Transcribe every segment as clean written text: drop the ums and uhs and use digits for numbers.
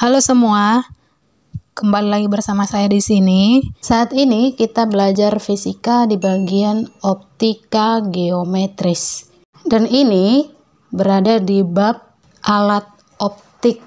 Halo semua, kembali lagi bersama saya di sini. Saat ini kita belajar fisika di bagian optika geometris. Dan ini berada di bab alat optik.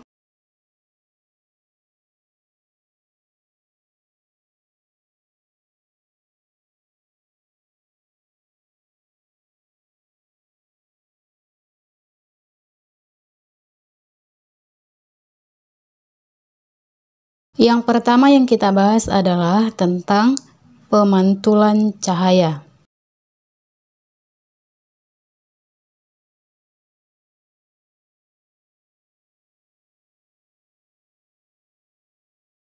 Yang pertama yang kita bahas adalah tentang pemantulan cahaya.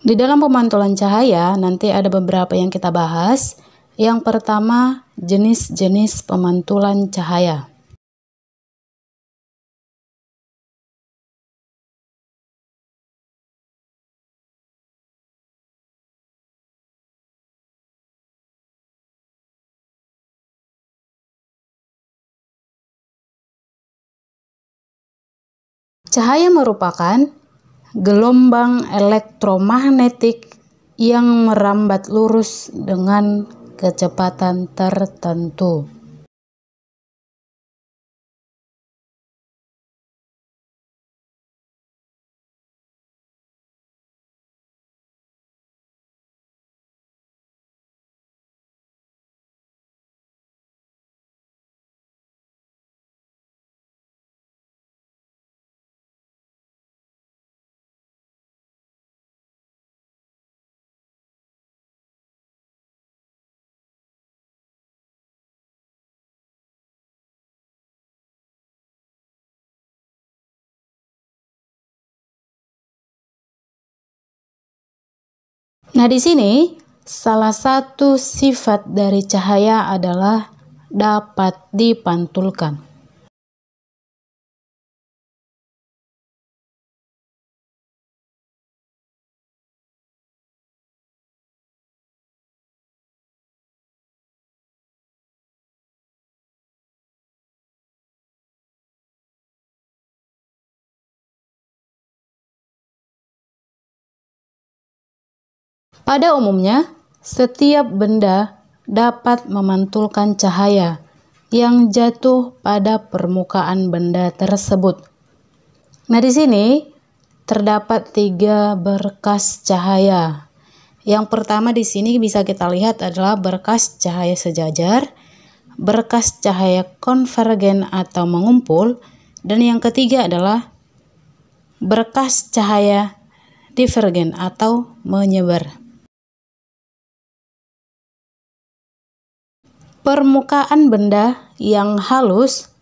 Di dalam pemantulan cahaya nanti ada beberapa yang kita bahas. Yang pertama, jenis-jenis pemantulan cahaya. Cahaya merupakan gelombang elektromagnetik yang merambat lurus dengan kecepatan tertentu. Nah, di sini salah satu sifat dari cahaya adalah dapat dipantulkan. Pada umumnya, setiap benda dapat memantulkan cahaya yang jatuh pada permukaan benda tersebut. Nah, di sini terdapat 3 berkas cahaya. Yang pertama di sini bisa kita lihat adalah berkas cahaya sejajar, berkas cahaya konvergen atau mengumpul, dan yang ketiga adalah berkas cahaya divergen atau menyebar. Permukaan benda yang halus,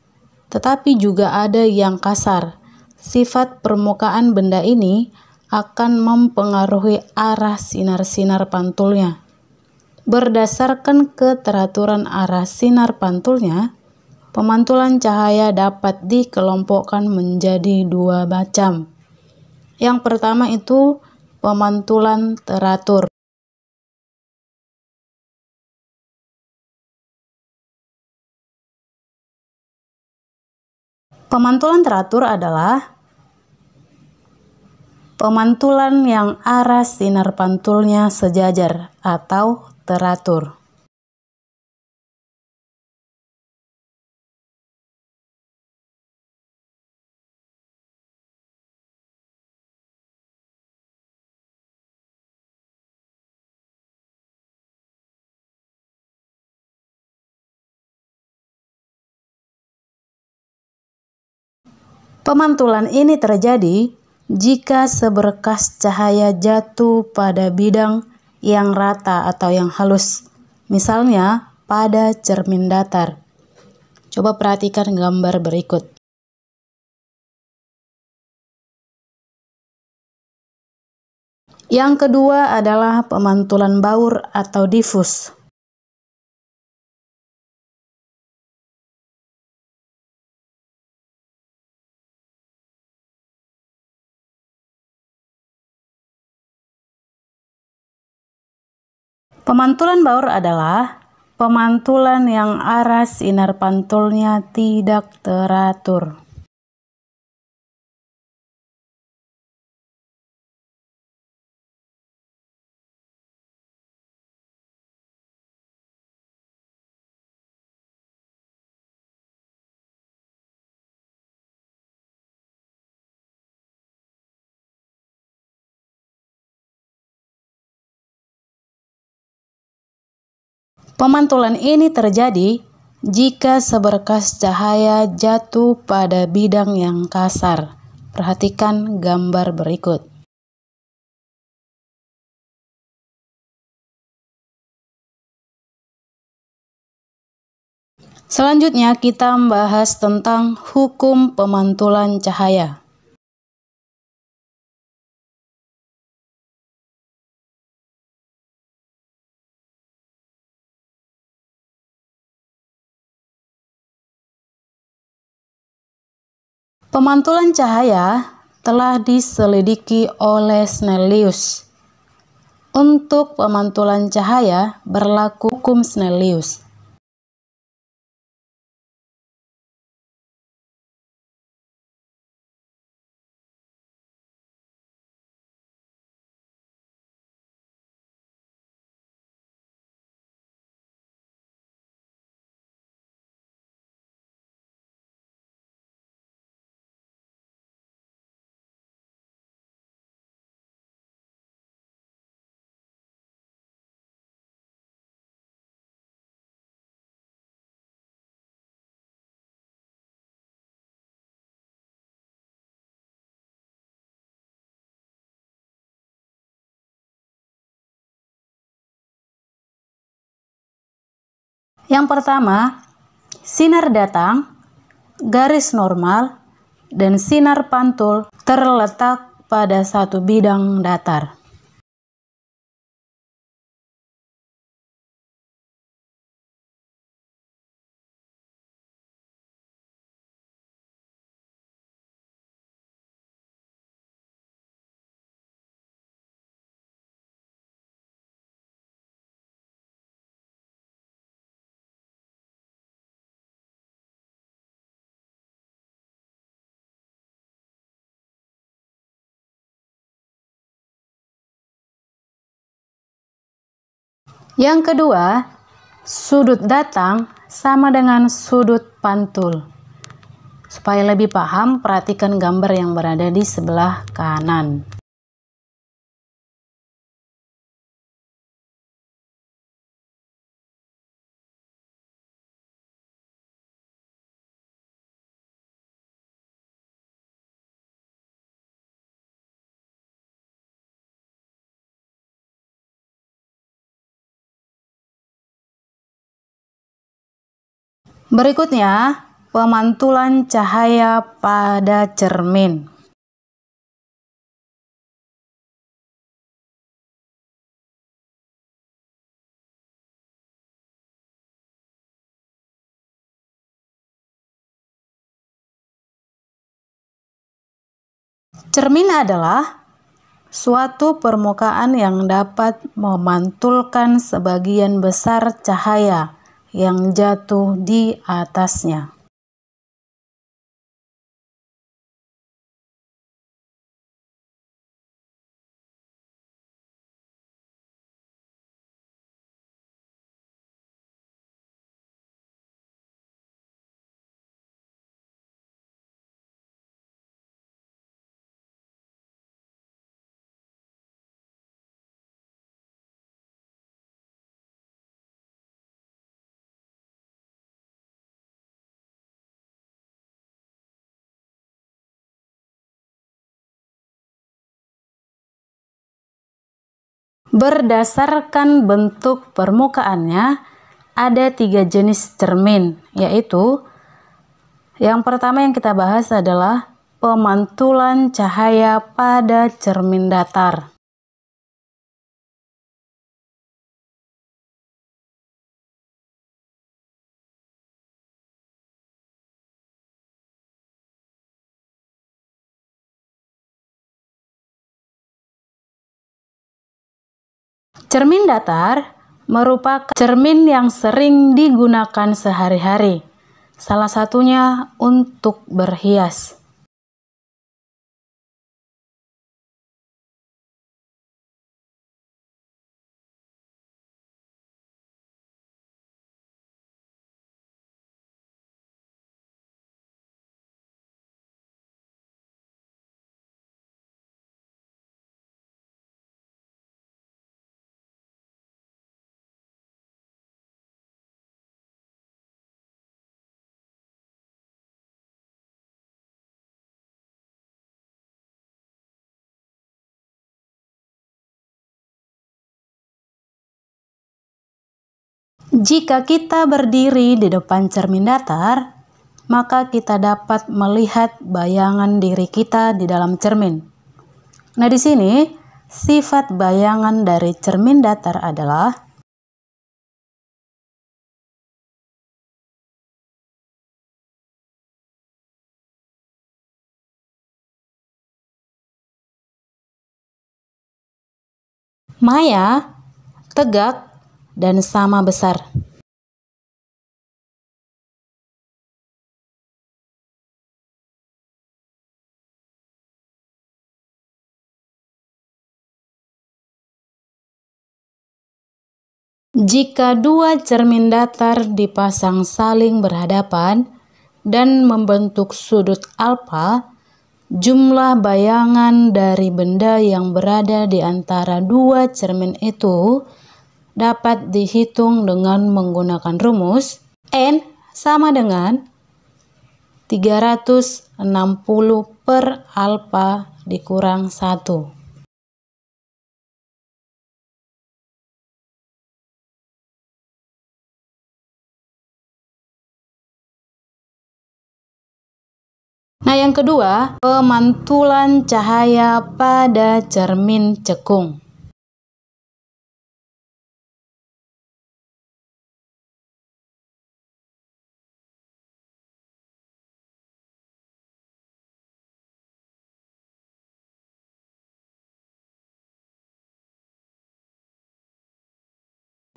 tetapi juga ada yang kasar. Sifat permukaan benda ini akan mempengaruhi arah sinar-sinar pantulnya. Berdasarkan keteraturan arah sinar pantulnya, pemantulan cahaya dapat dikelompokkan menjadi 2 macam. Yang pertama itu pemantulan teratur. Pemantulan teratur adalah pemantulan yang arah sinar pantulnya sejajar atau teratur. Pemantulan ini terjadi jika seberkas cahaya jatuh pada bidang yang rata atau yang halus, misalnya pada cermin datar. Coba perhatikan gambar berikut. Yang kedua adalah pemantulan baur atau difus. Pemantulan baur adalah pemantulan yang arah sinar pantulnya tidak teratur. Pemantulan ini terjadi jika seberkas cahaya jatuh pada bidang yang kasar. Perhatikan gambar berikut. Selanjutnya kita membahas tentang hukum pemantulan cahaya. Pemantulan cahaya telah diselidiki oleh Snellius. Untuk pemantulan cahaya berlaku hukum Snellius. Yang pertama, sinar datang, garis normal, dan sinar pantul terletak pada satu bidang datar. Yang kedua, sudut datang sama dengan sudut pantul. Supaya lebih paham, perhatikan gambar yang berada di sebelah kanan. Berikutnya, pemantulan cahaya pada cermin. Cermin adalah suatu permukaan yang dapat memantulkan sebagian besar cahaya yang jatuh di atasnya. Berdasarkan bentuk permukaannya, ada 3 jenis cermin, yaitu yang pertama yang kita bahas adalah pemantulan cahaya pada cermin datar. Cermin datar merupakan cermin yang sering digunakan sehari-hari, salah satunya untuk berhias. Jika kita berdiri di depan cermin datar, maka kita dapat melihat bayangan diri kita di dalam cermin. Nah, di sini sifat bayangan dari cermin datar adalah maya, tegak, dan sama besar. Jika dua cermin datar dipasang saling berhadapan dan membentuk sudut alfa, jumlah bayangan dari benda yang berada di antara dua cermin itu dapat dihitung dengan menggunakan rumus N sama dengan 360 per alfa dikurang 1. Nah, yang kedua, pemantulan cahaya pada cermin cekung.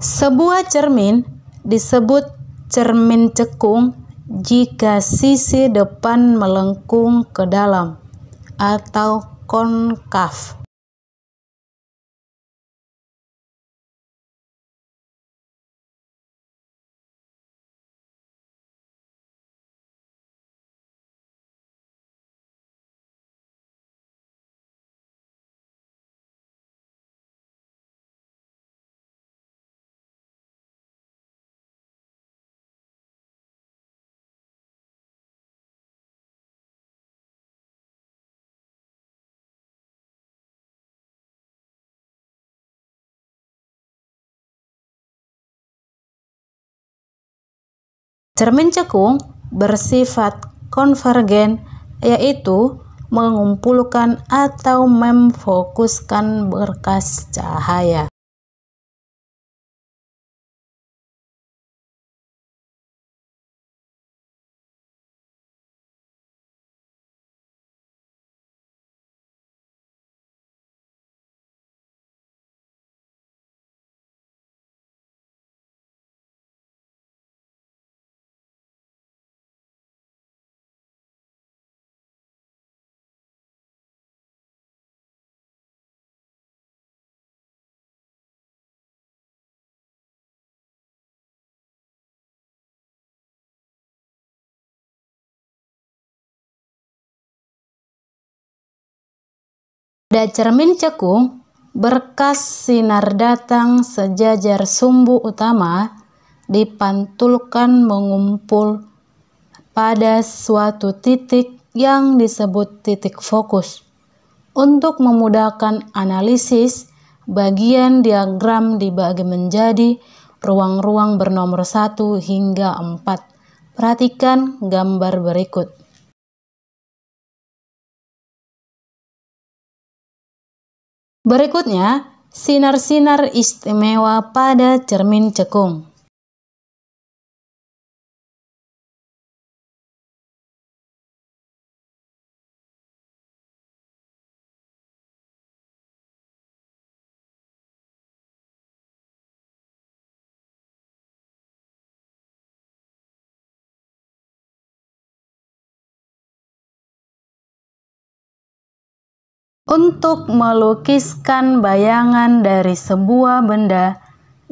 Sebuah cermin disebut cermin cekung jika sisi depan melengkung ke dalam atau konkav. Cermin cekung bersifat konvergen, yaitu mengumpulkan atau memfokuskan berkas cahaya. Pada cermin cekung, berkas sinar datang sejajar sumbu utama dipantulkan mengumpul pada suatu titik yang disebut titik fokus. Untuk memudahkan analisis, bagian diagram dibagi menjadi ruang-ruang bernomor 1 hingga 4. Perhatikan gambar berikut. Berikutnya, sinar-sinar istimewa pada cermin cekung. Untuk melukiskan bayangan dari sebuah benda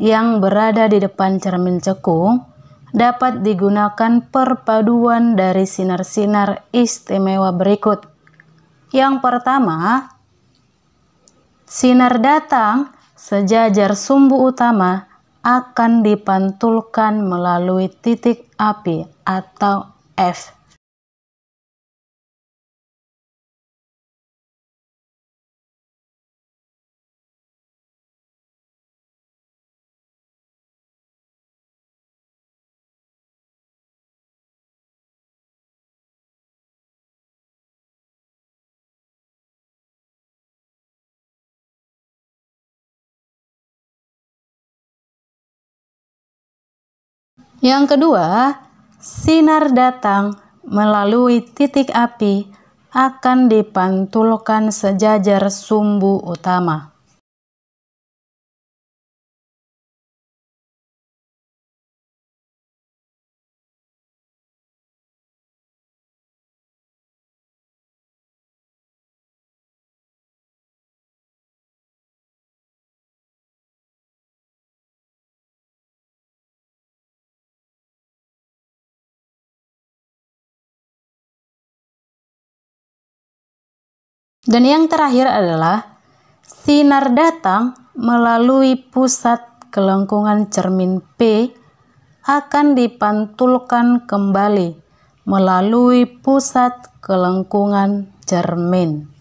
yang berada di depan cermin cekung, dapat digunakan perpaduan dari sinar-sinar istimewa berikut. Yang pertama, sinar datang sejajar sumbu utama akan dipantulkan melalui titik api atau F. Yang kedua, sinar datang melalui titik api akan dipantulkan sejajar sumbu utama. Dan yang terakhir adalah sinar datang melalui pusat kelengkungan cermin P akan dipantulkan kembali melalui pusat kelengkungan cermin.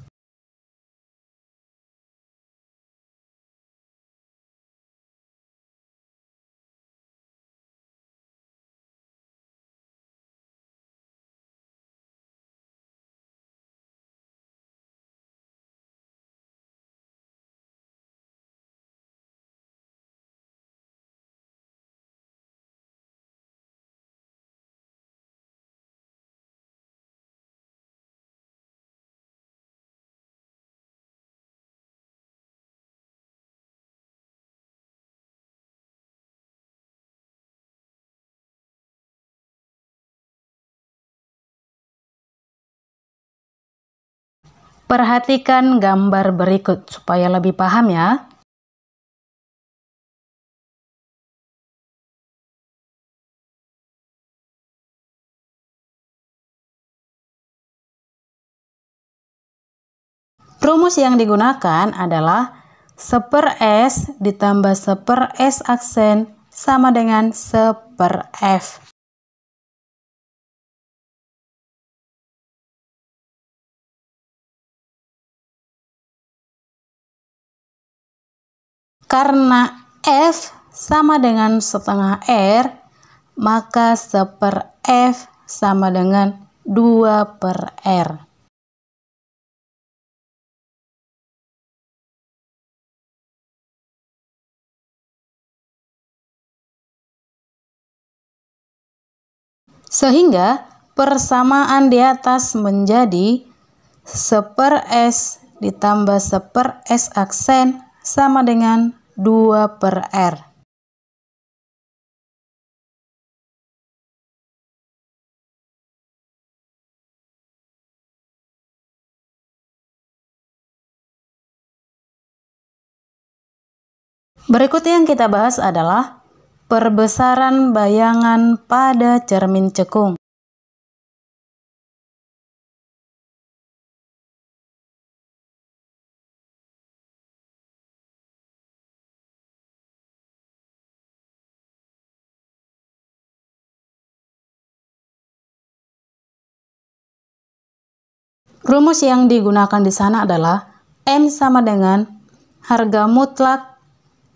Perhatikan gambar berikut supaya lebih paham ya. Rumus yang digunakan adalah 1/S ditambah 1/S aksen sama dengan 1/F. Karena F sama dengan setengah R, maka 1/F sama dengan 2/R. Sehingga persamaan di atas menjadi 1/S ditambah 1/S aksen sama dengan 2/R. Berikutnya yang kita bahas adalah perbesaran bayangan pada cermin cekung. Rumus yang digunakan di sana adalah M sama dengan harga mutlak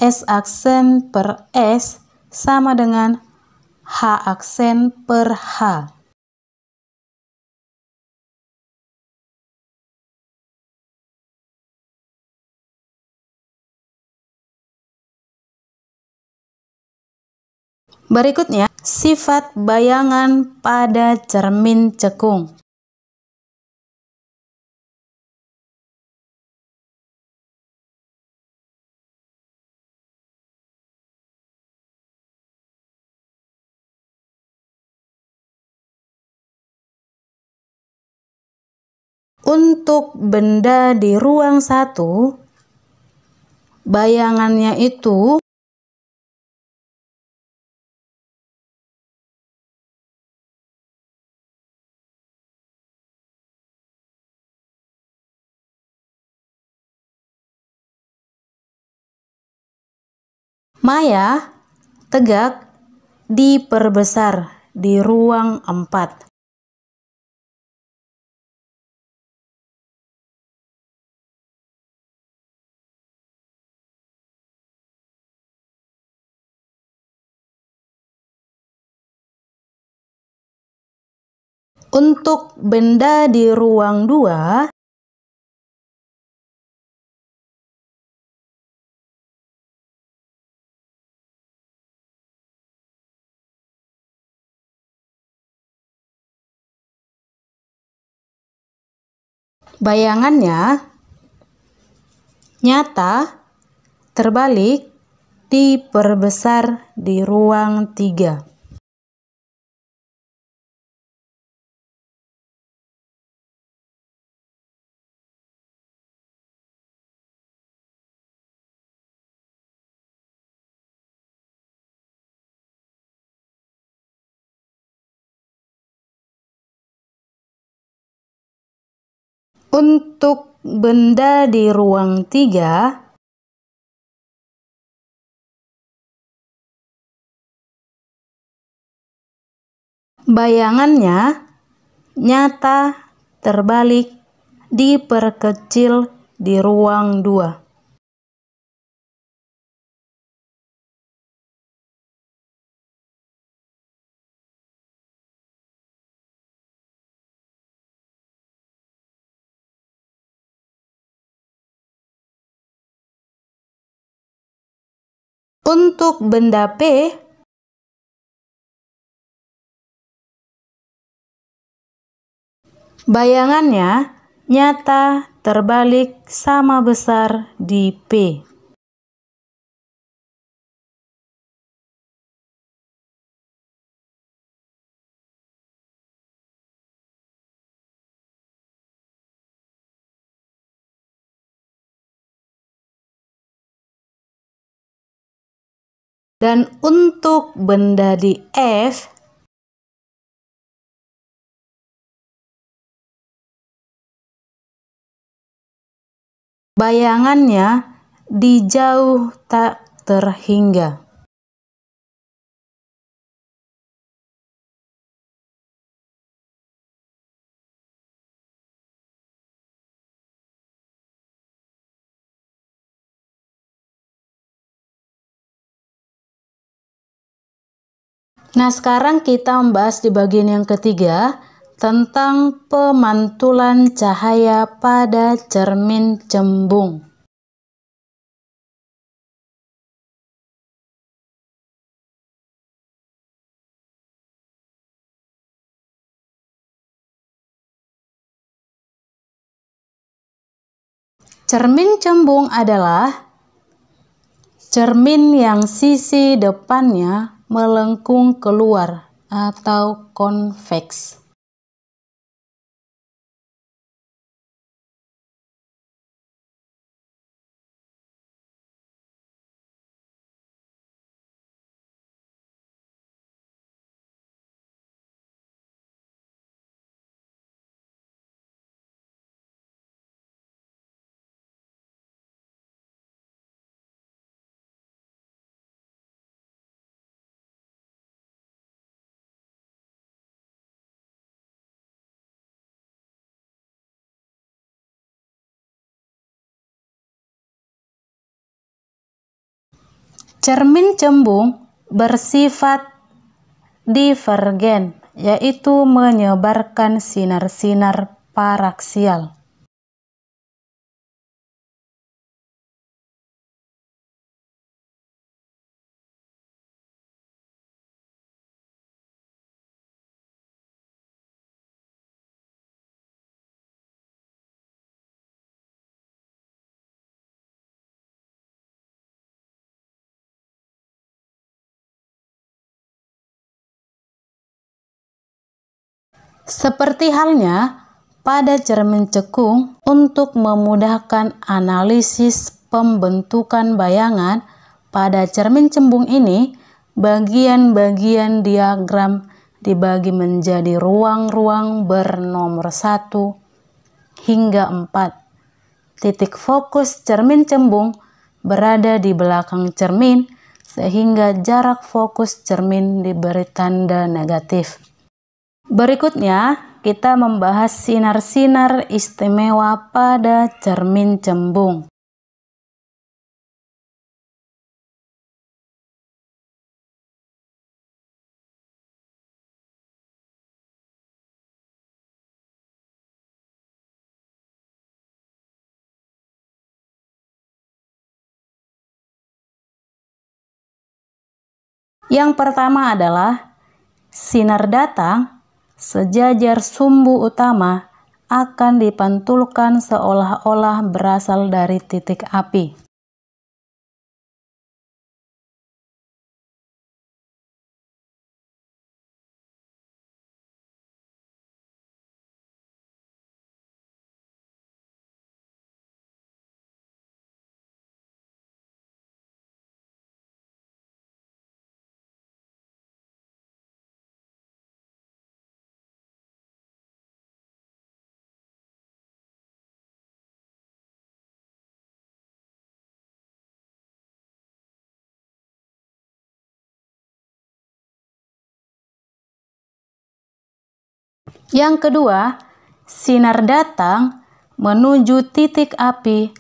S aksen per S sama dengan H aksen per H. Berikutnya, sifat bayangan pada cermin cekung. Untuk benda di ruang 1, bayangannya itu maya tegak diperbesar di ruang 4. Untuk benda di ruang 2, Bayangannya nyata terbalik diperbesar di ruang 3. Untuk benda di ruang 3, bayangannya nyata terbalik diperkecil di ruang 2. Untuk benda P, bayangannya nyata terbalik sama besar di P. Dan untuk benda di F, bayangannya di jauh tak terhingga. Nah, sekarang kita membahas di bagian yang ketiga tentang pemantulan cahaya pada cermin cembung. Cermin cembung adalah cermin yang sisi depannya melengkung keluar atau konveks. Cermin cembung bersifat divergen, yaitu menyebarkan sinar-sinar paraksial. Seperti halnya pada cermin cekung, untuk memudahkan analisis pembentukan bayangan pada cermin cembung ini, bagian-bagian diagram dibagi menjadi ruang-ruang bernomor 1 hingga 4. Titik fokus cermin cembung berada di belakang cermin, sehingga jarak fokus cermin diberi tanda negatif. Berikutnya, kita membahas sinar-sinar istimewa pada cermin cembung. Yang pertama adalah sinar datang sejajar sumbu utama akan dipantulkan seolah-olah berasal dari titik api. Yang kedua, sinar datang menuju titik api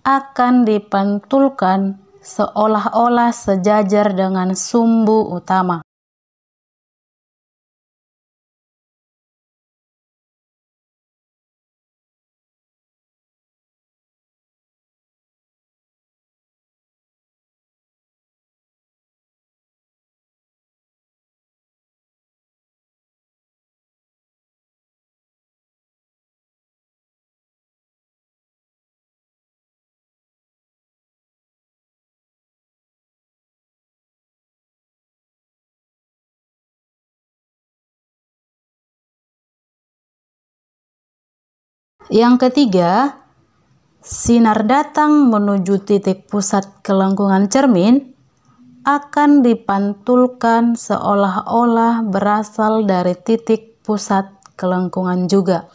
akan dipantulkan seolah-olah sejajar dengan sumbu utama. Yang ketiga, sinar datang menuju titik pusat kelengkungan cermin akan dipantulkan seolah-olah berasal dari titik pusat kelengkungan juga.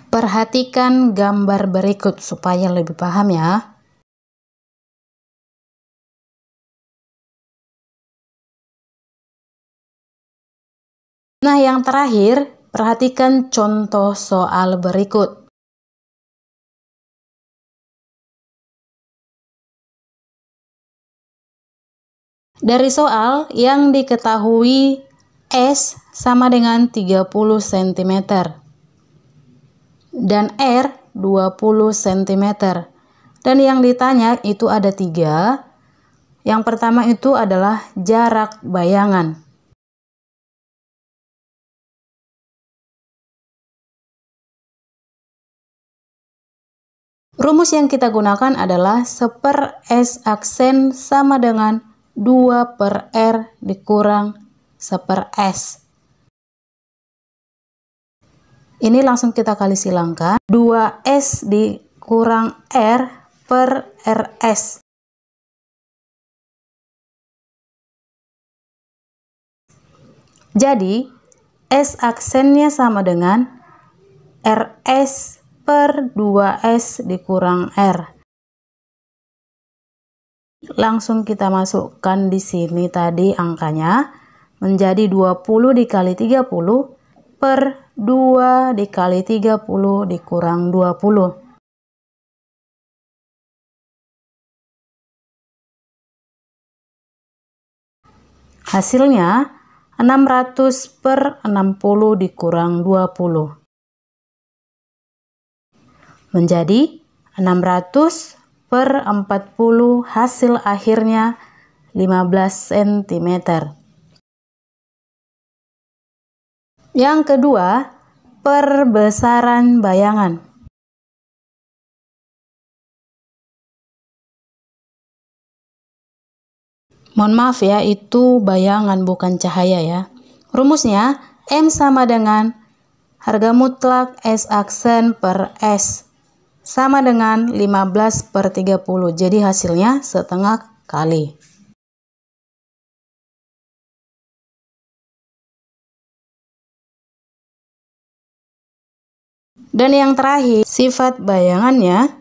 Perhatikan gambar berikut supaya lebih paham ya. Nah, yang terakhir, perhatikan contoh soal berikut. Dari soal yang diketahui S sama dengan 30 cm dan R 20 cm. Dan yang ditanya itu ada 3. Yang pertama itu adalah jarak bayangan. Rumus yang kita gunakan adalah 1/S aksen sama dengan 2/R dikurang 1/S. Ini langsung kita kali silangkan. 2S dikurang R per RS. Jadi, S aksennya sama dengan RS per 2S dikurang R. Langsung kita masukkan di sini tadi angkanya menjadi 20 dikali 30 per 2 dikali 30 dikurang 20. Hasilnya 600 per 60 dikurang 20. Menjadi 600 per 40, hasil akhirnya 15 cm. Yang kedua, perbesaran bayangan. Mohon maaf ya, itu bayangan bukan cahaya ya. Rumusnya M sama dengan harga mutlak S aksen per S sama dengan 15/30. Jadi hasilnya setengah kali. Dan yang terakhir, sifat bayangannya.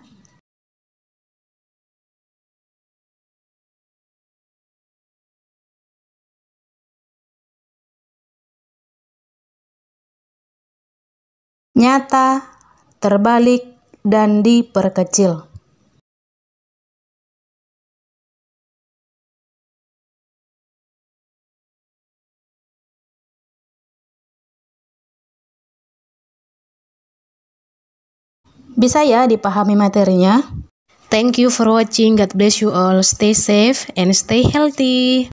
Nyata, terbalik, dan diperkecil. Bisa ya dipahami materinya? Thank you for watching. God bless you all. Stay safe and stay healthy.